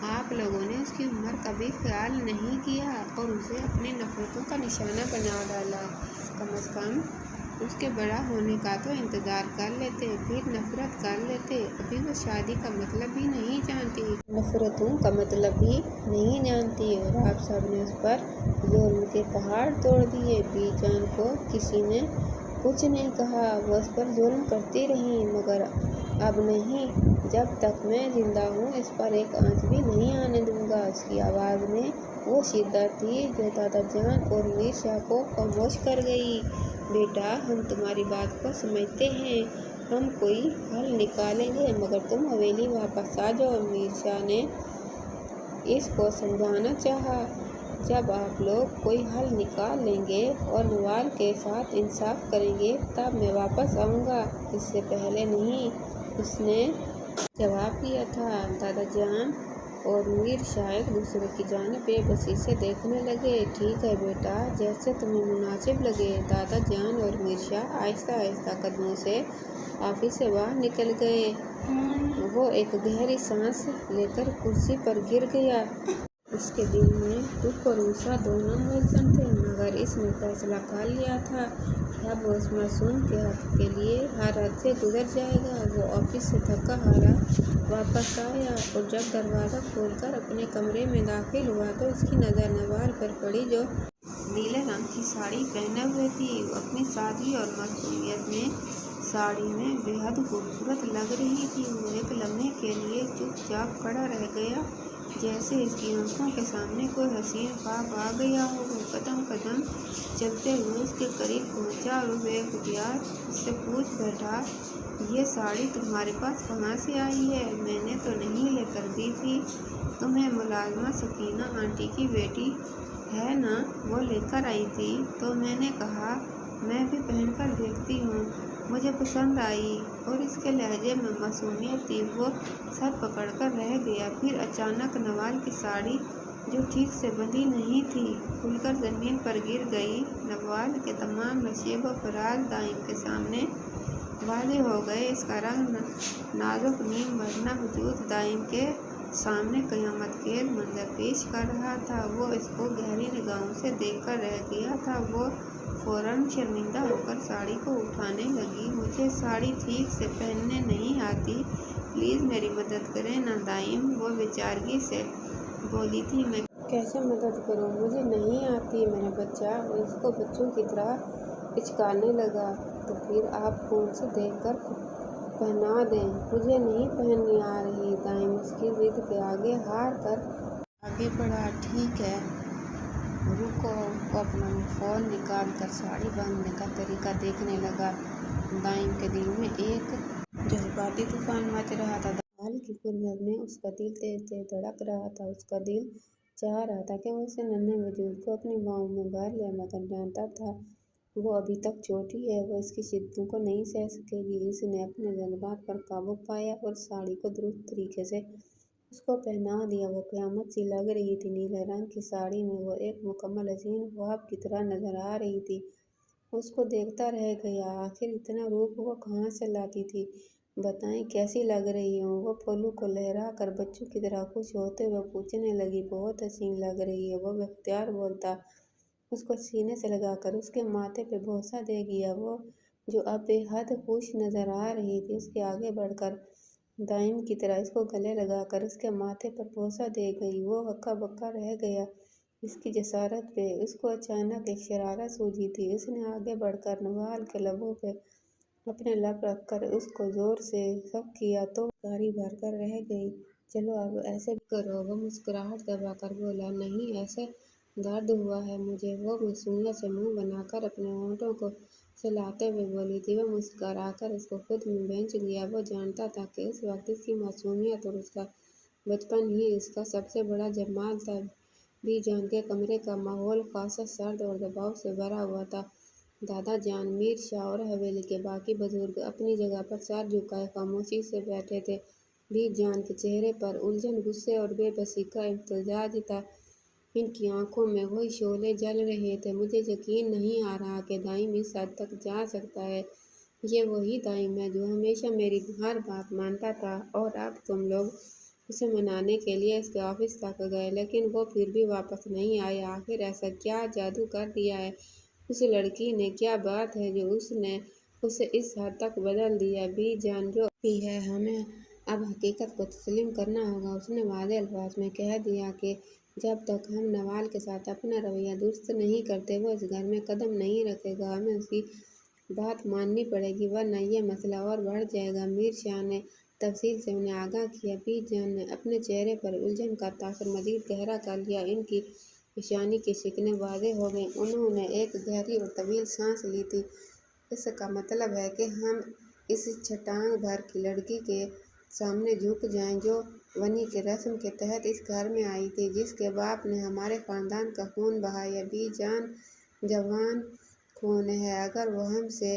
آپ لوگوں نے اس کی عمر کا بھی خیال نہیں کیا اور اسے اپنی نفرتوں کا نشانہ بنا ڈالا۔ کم از کم اس کے بڑا ہونے کا تو انتظار کر لیتے، پھر نفرت کر لیتے۔ ابھی وہ شادی کا مطلب بھی نہیں جانتی، نفرتوں کا مطلب بھی نہیں جانتی، اور آپ سب نے اس پر ظلم کے پہاڑ توڑ دیے۔ بی جان کو کسی نے کچھ نہیں کہا، وہ اس پر ظلم کرتی رہی، مگر اب نہیں۔ جب تک میں زندہ ہوں اس پر ایک آنچ بھی نہیں آنے دوں گا۔ اس کی آواز میں وہ شدت تھی جو دادا جان اور میر شاہ کو خاموش کر گئی۔ بیٹا، ہم تمہاری بات کو سمجھتے ہیں، ہم کوئی حل نکالیں گے، مگر تم حویلی واپس آ جاؤ۔ میر شاہ نے اس کو سمجھانا چاہا، جب آپ لوگ کوئی حل نکال لیں گے اور نوال کے ساتھ انصاف کریں گے تب میں واپس آؤں گا، اس سے پہلے نہیں، اس نے جواب دیا تھا۔ دادا جان اور میر شاہ ایک دوسرے کی جانب بے بسی سے دیکھنے لگے۔ ٹھیک ہے بیٹا، جیسے تمہیں مناسب لگے۔ دادا جان اور میر شاہ آہستہ آہستہ قدموں سے آفس سے باہر نکل گئے۔ وہ ایک گہری سانس لے کر کرسی پر گر گیا۔ اس کے دل میں دکھ اور غصہ دونوں ملزم تھے، مگر اس نے فیصلہ کر لیا تھا کہ اب وہ اس معصوم کے حق کے لیے ہر حد سے گزر جائے گا۔ وہ آفس سے تھکا ہارا واپس آیا اور جب دروازہ کھول کر اپنے کمرے میں داخل ہوا تو اس کی نظر نوال پر پڑی، جو نیلے رنگ کی ساڑی پہنے ہوئے تھی۔ وہ اپنی سادگی اور معصومیت میں ساڑی میں بے حد خوبصورت لگ رہی تھی۔ وہ ایک لمحے کے لیے چپ چاپ کھڑا رہ گیا، جیسے اس کی آنکھوں کے سامنے کوئی حسین خواب آ گیا ہو۔ وہ قدم قدم چلتے ہوئے اس کے قریب پہنچا اور بے اختیار اس سے پوچھ بیٹھا، یہ ساڑی تمہارے پاس کہاں سے آئی ہے؟ میں نے تو نہیں لے کر دی تھی، تمہیں ملازمہ سکینہ آنٹی کی بیٹی ہے نا، وہ لے کر آئی تھی، تو میں نے کہا میں بھی پہن کر دیکھتی ہوں، مجھے پسند آئی، اور اس کے لہجے میں معصومیت تھی۔ وہ سر پکڑ کر رہ گیا، پھر اچانک نوال کی ساڑی، جو ٹھیک سے بندھی نہیں تھی، کھل کر زمین پر گر گئی۔ نوال کے تمام نشیب و فراز دائم کے سامنے واضح ہو گئے۔ اس کا رنگ نازک نیم مرنا وجود دائم کے سامنے قیامت خیز منظر پیش کر رہا تھا۔ وہ اس کو گہری نگاہوں سے دیکھ کر رہ گیا تھا۔ وہ فوراً شرمندہ ہو کر ساڑی کو اٹھانے لگی۔ مجھے ساڑی ٹھیک سے پہننے نہیں آتی، پلیز میری مدد کریں نا دائم، وہ بے چارگی سے بولی تھی۔ میں کیسے مدد کروں، مجھے نہیں آتی میرا بچہ۔ وہ اس کو بچوں کی طرح پچکارنے لگا۔ تو پھر آپ فون سے دیکھ کر پہنا دیں، مجھے نہیں پہننی آ رہی۔ دائم اس کی ضد پہ آگے ہار کر آگے بڑھا۔ ٹھیک ہے، رکو۔ وہ اپنا فون نکال کر ساڑی باندھنے کا طریقہ دیکھنے لگا۔ دائم کے دل میں ایک جذباتی طوفان مچ رہا تھا۔ نوال کی فرصت میں اس کا دل تیز تیز دھڑک رہا تھا۔ اس کا دل چاہ رہا تھا کہ وہ اسے ننھے وجود کو اپنی باہوں میں بھر لے، مگر جانتا تھا وہ ابھی تک چھوٹی ہے، وہ اس کی شدتوں کو نہیں سہہ سکے گی۔ اس نے اپنے جذبات پر قابو پایا اور ساڑی کو درست طریقے سے اس کو پہنا دیا۔ وہ قیامت سی لگ رہی تھی۔ نیلے رنگ کی ساڑی میں وہ ایک مکمل حسین خواب کی طرح نظر آ رہی تھی۔ اس کو دیکھتا رہ گیا، آخر اتنا روپ وہ کہاں سے لاتی تھی؟ بتائیں کیسی لگ رہی ہوں؟ وہ پھولوں کو لہرا کر بچوں کی طرح خوش ہوتے ہوئے پوچھنے لگی۔ بہت حسین لگ رہی ہے، وہ بے اختیار بولتا، اس کو سینے سے لگا کر اس کے ماتھے پہ بوسہ دے گیا۔ وہ جو اب بے حد خوش نظر آ رہی تھی، اس کے آگے بڑھ کر دائم کی طرح اس کو گلے لگا کر اس کے ماتھے پر بوسہ دے گئی۔ وہ ہکا بکا رہ گیا اس کی جسارت پہ۔ اس کو اچانک ایک شرارت سوجھی تھی۔ اس نے آگے بڑھ کر نوال کے لبوں پہ اپنے لب رکھ کر اس کو زور سے سک کیا تو وہ بھاری بھر کر رہ گئی۔ چلو اب ایسے بھی کرو، وہ مسکراہٹ دبا کر بولا۔ نہیں، ایسے درد ہوا ہے مجھے، وہ معصومیت سے منہ بنا کر اپنے ہونٹوں کو سلاتے ہوئے بولی تھی۔ وہ مسکرا کر اس کو خود میں بھینچ لیا۔ وہ جانتا تھا کہ اس وقت اس کی معصومیت اور اس کا بچپن ہی اس کا سب سے بڑا جمال تھا۔ بی جان کے کمرے کا ماحول خاصا سرد اور دباؤ سے بھرا ہوا تھا۔ دادا جان، میر شاہ اور حویلی کے باقی بزرگ اپنی جگہ پر سر جھکائے خاموشی سے بیٹھے تھے۔ بھی جان کے چہرے پر الجھن، غصے اور بے بسی کا امتزاج تھا۔ ان کی آنکھوں میں وہی شعلے جل رہے تھے۔ مجھے یقین نہیں آ رہا کہ دائم اس حد تک جا سکتا ہے۔ یہ وہی دائم ہے جو ہمیشہ میری ہر بات مانتا تھا، اور اب تم لوگ اسے منانے کے لیے اس کے آفس تک گئے، لیکن وہ پھر بھی واپس نہیں آیا۔ آخر ایسا کیا جادو کر دیا ہے اس لڑکی نے؟ کیا بات ہے جو اس نے اسے اس حد تک بدل دیا؟ بی جان جو بھی ہے، ہمیں اب حقیقت کو تسلیم کرنا ہوگا۔ اس نے واضح الفاظ میں کہہ دیا کہ جب تک ہم نوال کے ساتھ اپنا رویہ درست نہیں کرتے وہ اس گھر میں قدم نہیں رکھے گا۔ ہمیں اس کی بات ماننی پڑے گی، ورنہ یہ مسئلہ اور بڑھ جائے گا۔ میر شاہ نے تفصیل سے انہیں آگاہ کیا۔ بی جان نے اپنے چہرے پر الجھن کا تاثر مزید گہرا کر لیا۔ ان کی پیشانی کی شکلیں واضح ہو گئیں۔ انہوں نے ایک گہری اور طویل سانس لی تھی۔ اس کا مطلب ہے کہ ہم اس چھٹانگ بھر کی لڑکی کے سامنے جھک جائیں جو ونی کی رسم کے تحت اس گھر میں آئی تھی، جس کے باپ نے ہمارے خاندان کا خون بہایا۔ بی جان جوان خون ہے۔ اگر وہ ہم سے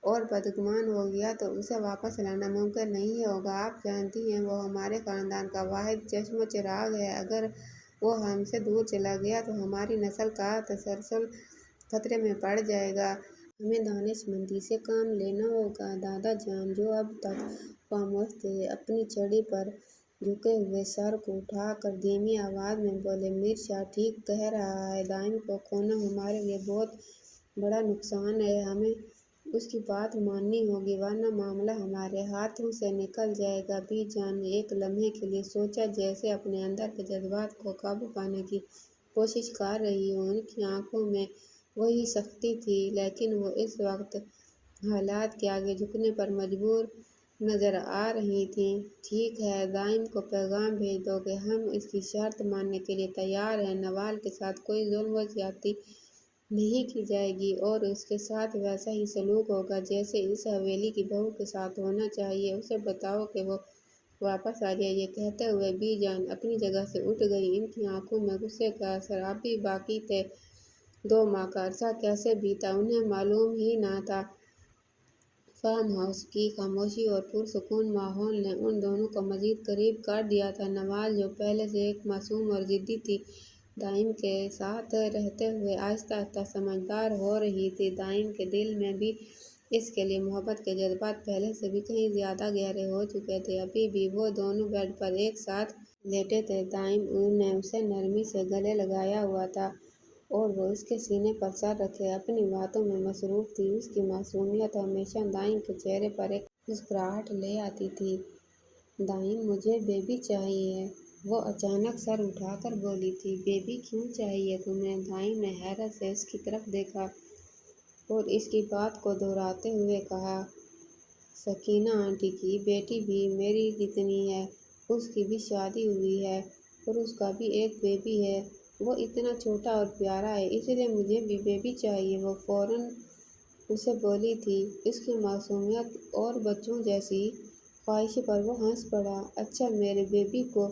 اور بدگمان ہو گیا تو اسے واپس لانا ممکن نہیں ہوگا۔ آپ جانتی ہیں وہ ہمارے خاندان کا واحد چشم و چراغ ہے۔ اگر وہ ہم سے دور چلا گیا تو ہماری نسل کا تسلسل خطرے میں پڑ جائے گا۔ ہمیں دانشمندی سے کام لینا ہوگا۔ دادا جان جو اب تک خاموش تھے، اپنی چھڑی پر جھکے ہوئے سر کو اٹھا کر دھیمی آواز میں بولے، میر شاہ ٹھیک کہہ رہا ہے۔ دائم کو کھونا ہمارے لیے بہت بڑا نقصان ہے۔ ہمیں اس کی بات ماننی ہوگی، ورنہ معاملہ ہمارے ہاتھوں سے نکل جائے گا۔ بی جان نے ایک لمحے کے لیے سوچا، جیسے اپنے اندر کے جذبات کو قابو پانے کی کوشش کر رہی ہوں۔ ان کی آنکھوں میں وہی سختی تھی، لیکن وہ اس وقت حالات کے آگے جھکنے پر مجبور نظر آ رہی تھیں۔ ٹھیک ہے، دائم کو پیغام بھیج دو کہ ہم اس کی شرط ماننے کے لیے تیار ہیں۔ نوال کے ساتھ کوئی ظلم و زیادتی نہیں کی جائے گی، اور اس کے ساتھ ویسا ہی سلوک ہوگا جیسے اس حویلی کی بہو کے ساتھ ہونا چاہیے۔ اسے بتاؤ کہ وہ واپس آ جائے۔ یہ کہتے ہوئے بی جان اپنی جگہ سے اٹھ گئی۔ ان کی آنکھوں میں غصے کا اثر اب بھی باقی تھے۔ 2 ماہ کا عرصہ کیسے بیتا انہیں معلوم ہی نہ تھا۔ فارم ہاؤس کی خاموشی اور پرسکون ماحول نے ان دونوں کو مزید قریب کر دیا تھا۔ نوال جو پہلے سے ایک معصوم اور ضدی تھی، دائم کے ساتھ رہتے ہوئے آہستہ آہستہ سمجھدار ہو رہی تھی۔ دائم کے دل میں بھی اس کے لیے محبت کے جذبات پہلے سے بھی کہیں زیادہ گہرے ہو چکے تھے۔ ابھی بھی وہ دونوں بیڈ پر ایک ساتھ لیٹے تھے۔ دائم نے اسے نرمی سے گلے لگایا ہوا تھا اور وہ اس کے سینے پر سر رکھے اپنی باتوں میں مصروف تھی۔ اس کی معصومیت ہمیشہ دائم کے چہرے پر ایک مسکراہٹ لے آتی تھی۔ دائم مجھے بیبی چاہیے، وہ اچانک سر اٹھا کر بولی تھی۔ بیبی کیوں چاہیے تمہیں؟ دائم نے حیرت سے اس کی طرف دیکھا اور اس کی بات کو دہراتے ہوئے کہا، سکینہ آنٹی کی بیٹی بھی میری جتنی ہے، اس کی بھی شادی ہوئی ہے اور اس کا بھی ایک بیبی ہے۔ وہ اتنا چھوٹا اور پیارا ہے، اس لیے مجھے بھی بیبی چاہیے، وہ فوراً اسے بولی تھی۔ اس کی معصومیت اور بچوں جیسی خواہش پر وہ ہنس پڑا۔ اچھا، میرے بیبی کو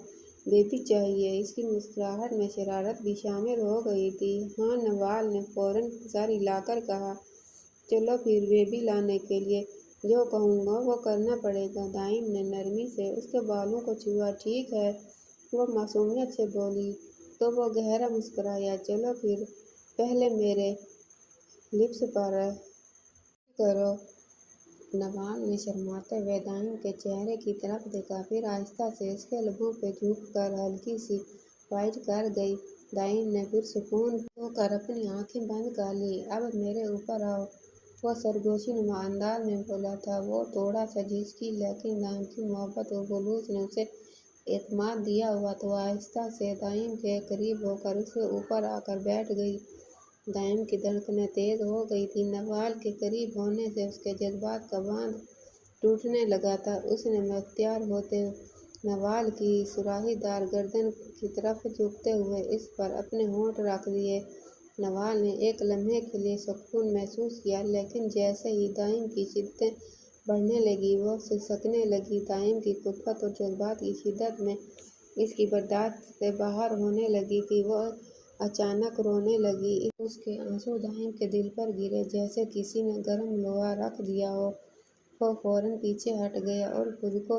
بیبی چاہیے؟ اس کی مسکراہٹ میں شرارت بھی شامل ہو گئی تھی۔ ہاں، نوال نے فوراً سر ہلا کر کہا، چلو پھر بیبی لانے کے لیے جو کہوں گا وہ کرنا پڑے گا۔ دائم نے نرمی سے اس کے بالوں کو چھوا۔ ٹھیک ہے، وہ معصومیت سے بولی تو وہ گہرا مسکرایا۔ چلو پھر، پہلے میرے لپس پر کرو۔ نوال نے شرماتے ہوئے دائم کے چہرے کی طرف دیکھا، پھر آہستہ سے اس کے لبوں پہ جھک کر ہلکی سی بائٹ کر گئی۔ دائم نے پرسکون ہو کر اپنی آنکھیں بند کر لیں۔ اب میرے اوپر آؤ، وہ سرگوشی نما انداز میں بولا تھا۔ وہ تھوڑا سا جھجکی، لیکن دائم کی محبت اور خلوص نے اسے اعتماد دیا ہوا تھا۔ وہ آہستہ سے دائم کے قریب ہو کر اس کے اوپر آ کر بیٹھ گئی۔ دائم کی دھڑکنیں تیز ہو گئی تھیں۔ نوال کے قریب ہونے سے اس کے جذبات کا باندھ ٹوٹنے لگا تھا۔ اس نے بااختیار ہوتے نوال کی سراہی دار گردن کی طرف جھکتے ہوئے اس پر اپنے ہونٹ رکھ دیے۔ نوال نے ایک لمحے کے لیے سکون محسوس کیا، لیکن جیسے ہی دائم کی شدتیں بڑھنے لگیں وہ سسکنے لگی۔ دائم کی قوت اور جذبات کی شدت میں اس کی برداشت سے باہر ہونے لگی تھی۔ وہ اچانک رونے لگی۔ اس کے آنسو دائم کے دل پر گرے جیسے کسی نے گرم لوہا رکھ دیا ہو۔ وہ فوراً پیچھے ہٹ گیا اور خود کو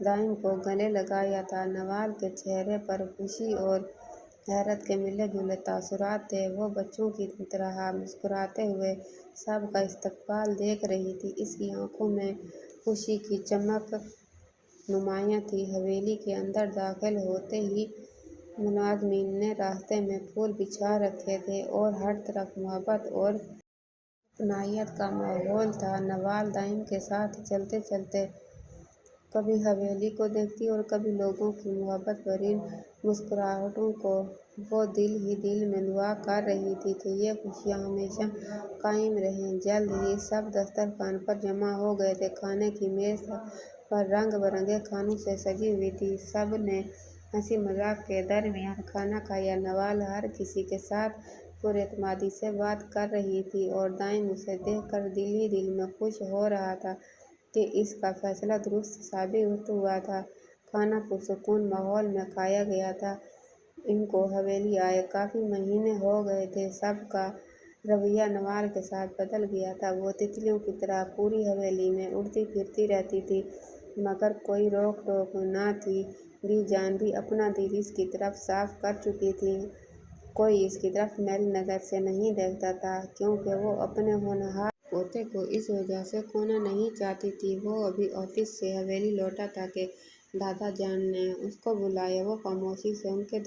دائم کو گلے لگایا تھا۔ نوال کے چہرے پر خوشی اور حیرت کے ملے جلے تاثرات تھے۔ وہ بچوں کی طرح مسکراتے ہوئے سب کا استقبال دیکھ رہی تھی۔ اس کی آنکھوں میں خوشی کی چمک نمایاں تھی۔ حویلی کے اندر داخل ہوتے ہی ملازمین نے راستے میں پھول بچھا رکھے تھے اور ہر طرف محبت اور اپنائیت کا ماحول تھا۔ نوال دائم کے ساتھ چلتے چلتے کبھی حویلی کو دیکھتی اور کبھی لوگوں کی محبت بھری مسکراہٹوں کو۔ وہ دل ہی دل میں دعا کر رہی تھی کہ یہ خوشیاں ہمیشہ قائم رہیں۔ جلد ہی سب دسترخوان پر جمع ہو گئے تھے۔ کھانے کی میز پر رنگ برنگے کھانوں سے سجی ہوئی تھی۔ سب نے ہنسی مذاق کے درمیان کھانا کھایا۔ نوال ہر کسی کے ساتھ پر اعتمادی سے بات کر رہی تھی اور دائم اسے دیکھ کر دل ہی دل میں خوش ہو رہا تھا کہ اس کا فیصلہ درست ثابت ہوا تھا۔ کھانا پرسکون ماحول میں کھایا گیا تھا۔ ان کو حویلی آئے کافی مہینے ہو گئے تھے۔ سب کا رویہ نوال کے ساتھ بدل گیا تھا۔ وہ تتلیوں کی طرح پوری حویلی میں اڑتی پھرتی رہتی تھی مگر کوئی روک ٹوک نہ تھی۔ بی جان بھی اپنا دل اس کی طرف صاف کر چکی تھی۔ کوئی اس کی طرف میلی نظر سے نہیں دیکھتا تھا کیونکہ وہ اپنے ہونہار پوتے کو اس وجہ سے کھونا نہیں چاہتی تھی۔ وہ ابھی آفس سے حویلی لوٹا تھا کہ دادا جان نے اس کو بلایا۔ وہ خاموشی سے ان کے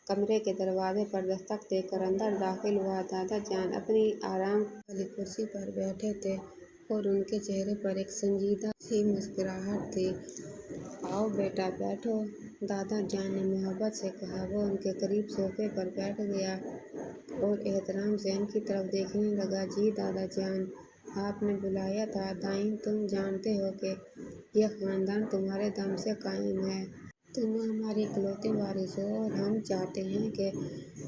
کمرے کے دروازے پر دستک دے کر اندر داخل ہوا۔ دادا جان اپنی آرام والی کرسی پر بیٹھے تھے اور ان کے چہرے پر ایک سنجیدہ سی مسکراہٹ تھی۔ آؤ بیٹا بیٹھو، دادا جان نے محبت سے کہا۔ وہ ان کے قریب صوفے پر بیٹھ گیا اور احترام سے ان کی طرف دیکھنے لگا۔ جی دادا جان، آپ نے بلایا تھا۔ دائم تم جانتے ہو کہ یہ خاندان تمہارے دم سے قائم ہے۔ تم ہماری اکلوتی وارث ہو اور ہم چاہتے ہیں کہ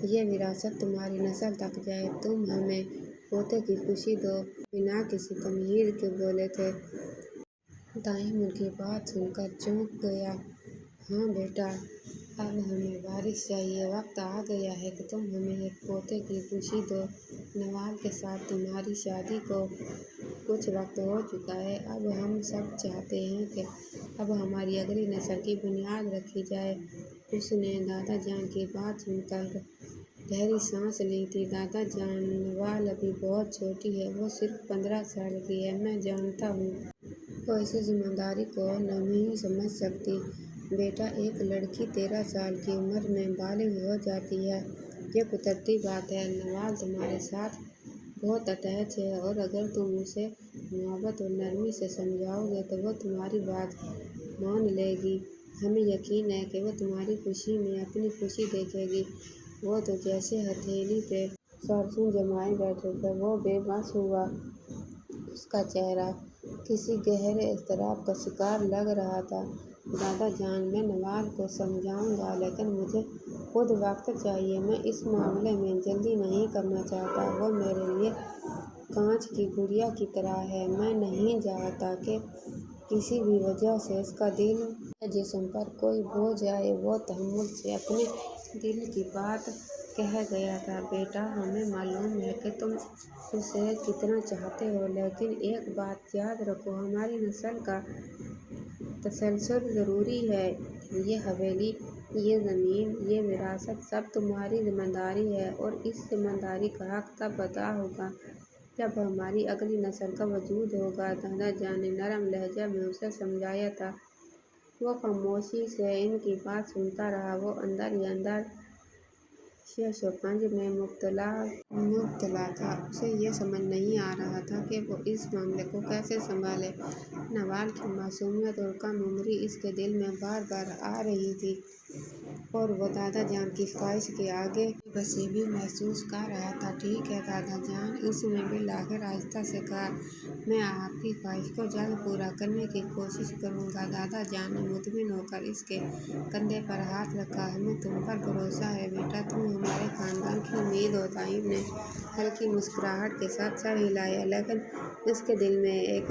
یہ وراثت تمہاری نسل تک جائے۔ تم ہمیں پوتے کی خوشی دو، بنا کسی تمہید کے بولے تھے۔ دائم ان کی بات سن کر چونک گیا۔ ہاں بیٹا، اب ہمیں وارث چاہیے۔ وقت آ گیا ہے کہ تم ہمیں ایک پوتے کی خوشی دو۔ نوال کے ساتھ تمہاری شادی کو کچھ وقت ہو چکا ہے۔ اب ہم سب چاہتے ہیں کہ اب ہماری اگلی نسل کی بنیاد رکھی جائے۔ اس نے دادا جان کی بات سن کر گہری سانس لی تھی۔ دادا جان، نوال ابھی بہت چھوٹی ہے۔ وہ صرف 15 سال کی ہے۔ میں جانتا ہوں وہ اس ذمہ داری کو نہیں سمجھ سکتی۔ بیٹا، ایک لڑکی 13 سال کی عمر میں بالغ ہو جاتی ہے، یہ قدرتی بات ہے۔ نوال تمہارے ساتھ بہت اٹیچ ہے اور اگر تم اسے محبت اور نرمی سے سمجھاؤ گے تو وہ تمہاری بات مان لے گی۔ ہمیں یقین ہے کہ وہ تمہاری خوشی میں اپنی خوشی دیکھے گی۔ وہ تو جیسے ہتھیلی پہ سرسوں جمائے بیٹھے تھے۔ وہ بے بس ہوا۔ اس کا چہرہ کسی گہرے اضطراب کا شکار لگ رہا تھا۔ دادا جان، میں نوال کو سمجھاؤں گا لیکن مجھے خود وقت چاہیے۔ میں اس معاملے میں جلدی نہیں کرنا چاہتا۔ وہ میرے لیے کانچ کی گڑیا کی طرح ہے۔ میں نہیں چاہتا کہ کسی بھی وجہ سے اس کا دل یا جسم پر کوئی بوجھ آئے۔ وہ تحمل سے اپنے دل کی بات کہہ گیا تھا۔ بیٹا، ہمیں معلوم ہے کہ تم اسے کتنا چاہتے ہو لیکن ایک بات یاد رکھو، ہماری نسل کا تسلسل ضروری ہے۔ یہ حویلی، یہ زمین، یہ وراثت سب تمہاری ذمہ داری ہے اور اس ذمہ داری کا حق تب ادا ہوگا جب ہماری اگلی نسل کا وجود ہوگا۔ دادا جان نے نرم لہجے میں اسے سمجھایا تھا۔ وہ خاموشی سے ان کی بات سنتا رہا۔ وہ اندر ہی اندر شش و پنج میں مبتلا تھا۔ اسے یہ سمجھ نہیں آ رہا تھا کہ وہ اس معاملے کو کیسے سنبھالے۔ نوال کی معصومیت اور کم عمری اس کے دل میں بار بار آ رہی تھی اور وہ دادا جان کی خواہش کے آگے بے بسی بھی محسوس کر رہا تھا۔ ٹھیک ہے دادا جان، اس نے بالآخر آہستہ سے کہا۔ میں آپ کی خواہش کو جلد پورا کرنے کی کوشش کروں گا۔ دادا جان نے مطمئن ہو کر اس کے کندھے پر ہاتھ رکھا۔ ہمیں تم پر بھروسہ ہے بیٹا، تم ہمارے خاندان کی امید ہو۔ دائم نے ہلکی مسکراہٹ کے ساتھ سر ہلایا لیکن اس کے دل میں ایک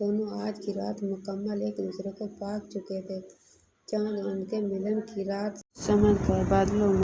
دونوں آج کی رات مکمل ایک دوسرے کو پا چکے تھے۔ چاند ان کے ملن کی رات سمجھ کر بادلوں میں